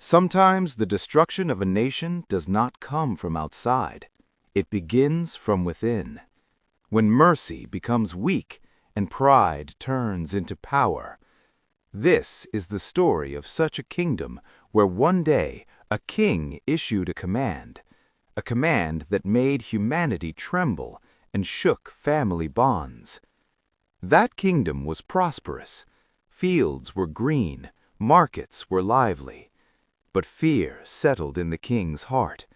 Sometimes the destruction of a nation does not come from outside. It begins from within. When mercy becomes weak and pride turns into power. This is the story of such a kingdom where one day a king issued a command that made humanity tremble and shook family bonds. That kingdom was prosperous. Fields were green, markets were lively. But fear settled in the king's heart.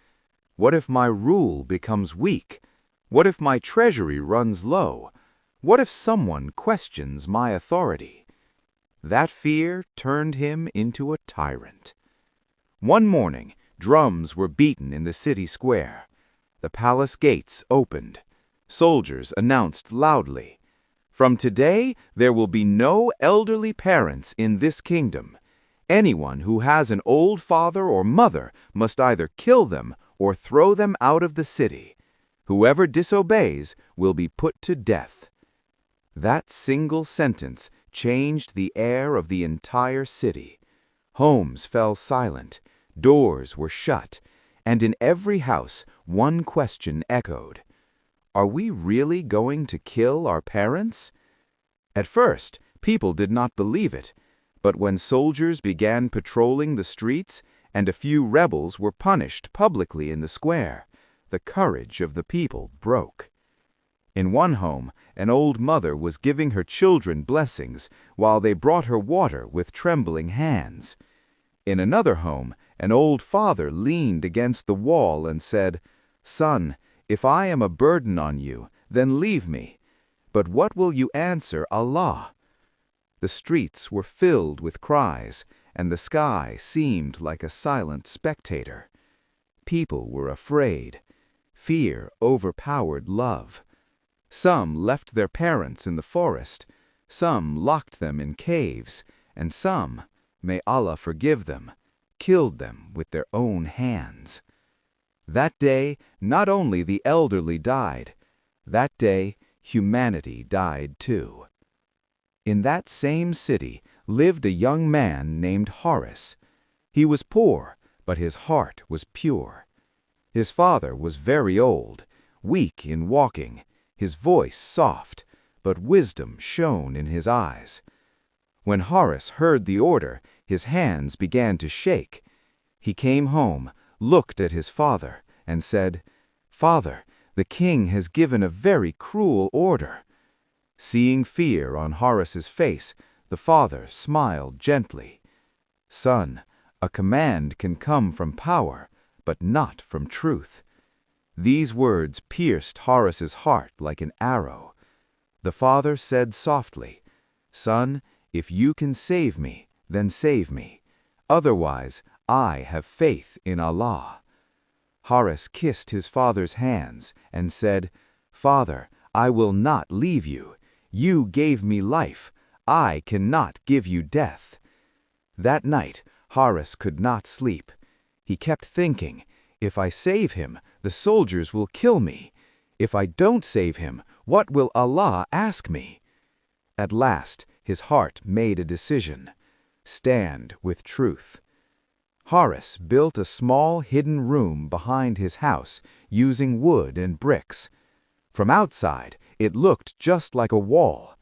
What if my rule becomes weak? What if my treasury runs low? What if someone questions my authority? That fear turned him into a tyrant. One morning, drums were beaten in the city square. The palace gates opened. Soldiers announced loudly, "From today, there will be no elderly parents in this kingdom. Anyone who has an old father or mother must either kill them or throw them out of the city. Whoever disobeys will be put to death." That single sentence changed the air of the entire city. Homes fell silent, doors were shut, and in every house one question echoed. Are we really going to kill our parents? At first, people did not believe it. But when soldiers began patrolling the streets and a few rebels were punished publicly in the square, the courage of the people broke. In one home, an old mother was giving her children blessings while they brought her water with trembling hands. In another home, an old father leaned against the wall and said, "Son, if I am a burden on you, then leave me. But what will you answer Allah?" The streets were filled with cries, and the sky seemed like a silent spectator. People were afraid. Fear overpowered love. Some left their parents in the forest, some locked them in caves, and some, may Allah forgive them, killed them with their own hands. That day, not only the elderly died, that day, humanity died too. In that same city lived a young man named Horace. He was poor, but his heart was pure. His father was very old, weak in walking, his voice soft, but wisdom shone in his eyes. When Horace heard the order, his hands began to shake. He came home, looked at his father, and said, "Father, the king has given a very cruel order." Seeing fear on Horace's face, the father smiled gently. "Son, a command can come from power, but not from truth." These words pierced Horace's heart like an arrow. The father said softly, "Son, if you can save me, then save me. Otherwise, I have faith in Allah." Horace kissed his father's hands and said, "Father, I will not leave you. You gave me life. I cannot give you death." That night, Horace could not sleep. He kept thinking, if I save him, the soldiers will kill me. If I don't save him, what will Allah ask me? At last, his heart made a decision. Stand with truth. Horace built a small hidden room behind his house using wood and bricks. From outside, it looked just like a wall.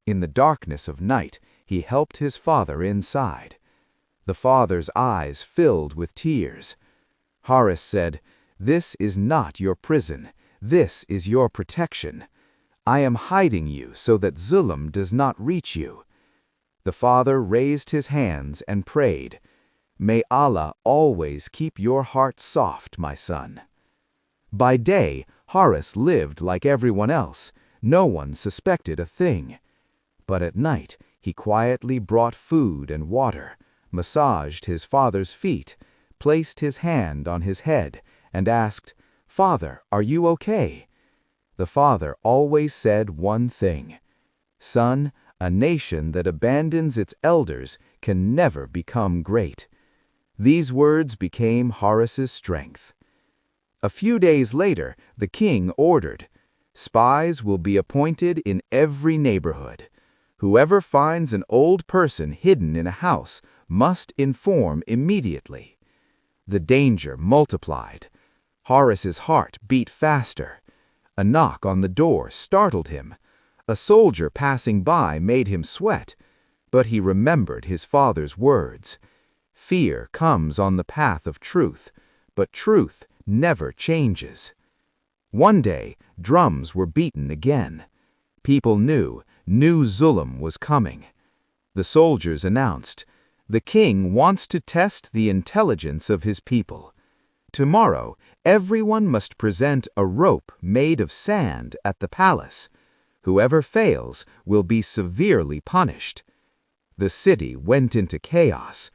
In the darkness of night, he helped his father inside. The father's eyes filled with tears. Horace said, "This is not your prison. This is your protection. I am hiding you so that Zulm does not reach you." The father raised his hands and prayed, "May Allah always keep your heart soft, my son." By day, Horace lived like everyone else. No one suspected a thing. But at night, he quietly brought food and water, massaged his father's feet, placed his hand on his head, and asked, "Father, are you okay?" The father always said one thing, "Son, a nation that abandons its elders can never become great." These words became Horace's strength. A few days later, the king ordered, "Spies will be appointed in every neighborhood. Whoever finds an old person hidden in a house must inform immediately. The danger multiplied. Horace's heart beat faster. A knock on the door startled him. A soldier passing by made him sweat, but he remembered his father's words. Fear comes on the path of truth, but truth never changes. One day, drums were beaten again. People knew New Zulum was coming. The soldiers announced, "The king wants to test the intelligence of his people. Tomorrow, everyone must present a rope made of sand at the palace. Whoever fails will be severely punished." The city went into chaos.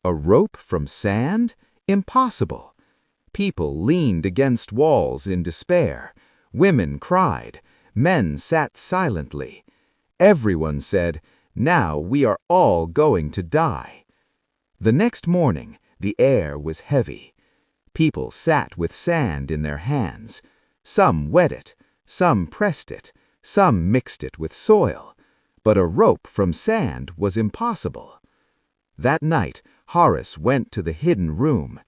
A rope from sand? Impossible. People leaned against walls in despair. Women cried. Men sat silently. Everyone said, "Now we are all going to die." The next morning, the air was heavy. People sat with sand in their hands. Some wet it, some pressed it, some mixed it with soil. But a rope from sand was impossible. That night, Horace went to the hidden room.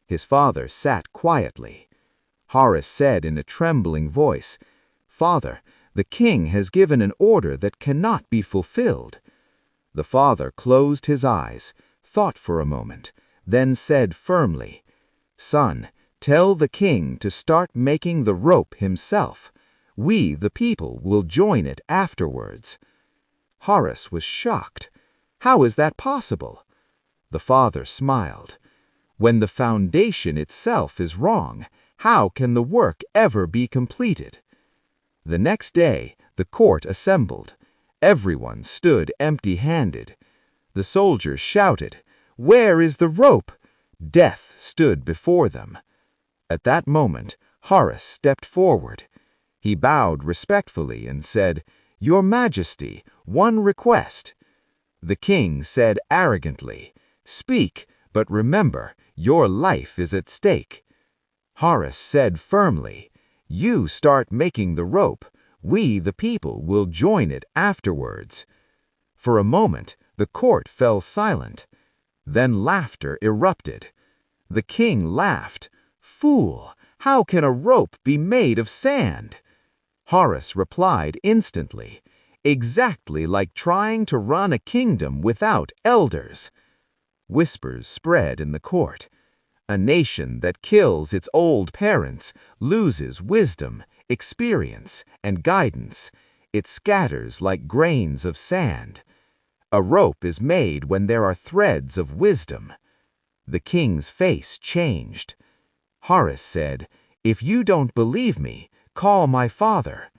His father sat quietly. Horace said in a trembling voice, "Father, the king has given an order that cannot be fulfilled." The father closed his eyes, thought for a moment, then said firmly, "Son, tell the king to start making the rope himself. We, the people, will join it afterwards." Horace was shocked. "How is that possible?" The father smiled. "When the foundation itself is wrong, how can the work ever be completed?" The next day, the court assembled. Everyone stood empty-handed. The soldiers shouted, "Where is the rope?" Death stood before them. At that moment, Horace stepped forward. He bowed respectfully and said, "Your Majesty, one request." The king said arrogantly, "Speak, but remember, your life is at stake." Horace said firmly, "You start making the rope. We, the people, will join it afterwards." For a moment, the court fell silent. Then laughter erupted. The king laughed. "Fool, how can a rope be made of sand?" Horace replied instantly, "Exactly like trying to run a kingdom without elders." Whispers spread in the court. A nation that kills its old parents loses wisdom, experience, and guidance. It scatters like grains of sand. A rope is made when there are threads of wisdom. The king's face changed. Horace said, "If you don't believe me, call my father."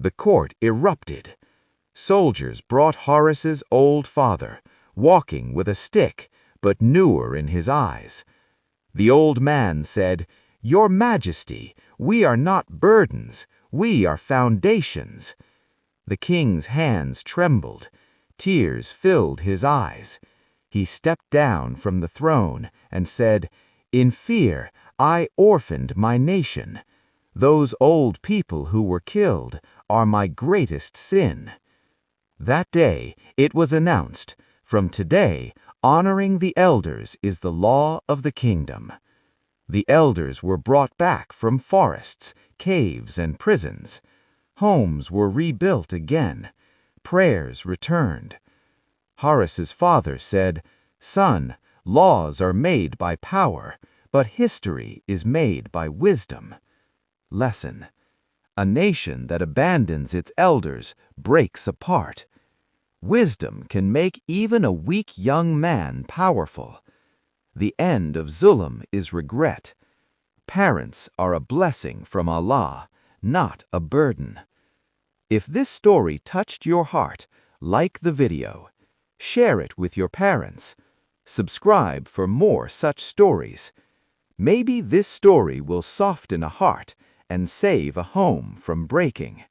The court erupted. Soldiers brought Horace's old father, walking with a stick, but newer in his eyes. The old man said, "Your Majesty, we are not burdens, we are foundations." The king's hands trembled. Tears filled his eyes. He stepped down from the throne and said, "In fear, I orphaned my nation. Those old people who were killed are my greatest sin." That day, it was announced, "From today, honoring the elders is the law of the kingdom." The elders were brought back from forests, caves, and prisons. Homes were rebuilt again. Prayers returned. Horace's father said, "Son, laws are made by power, but history is made by wisdom." Lesson: a nation that abandons its elders breaks apart. Wisdom can make even a weak young man powerful. The end of Zulum is regret. Parents are a blessing from Allah, not a burden. If this story touched your heart, like the video. Share it with your parents. Subscribe for more such stories. Maybe this story will soften a heart and save a home from breaking.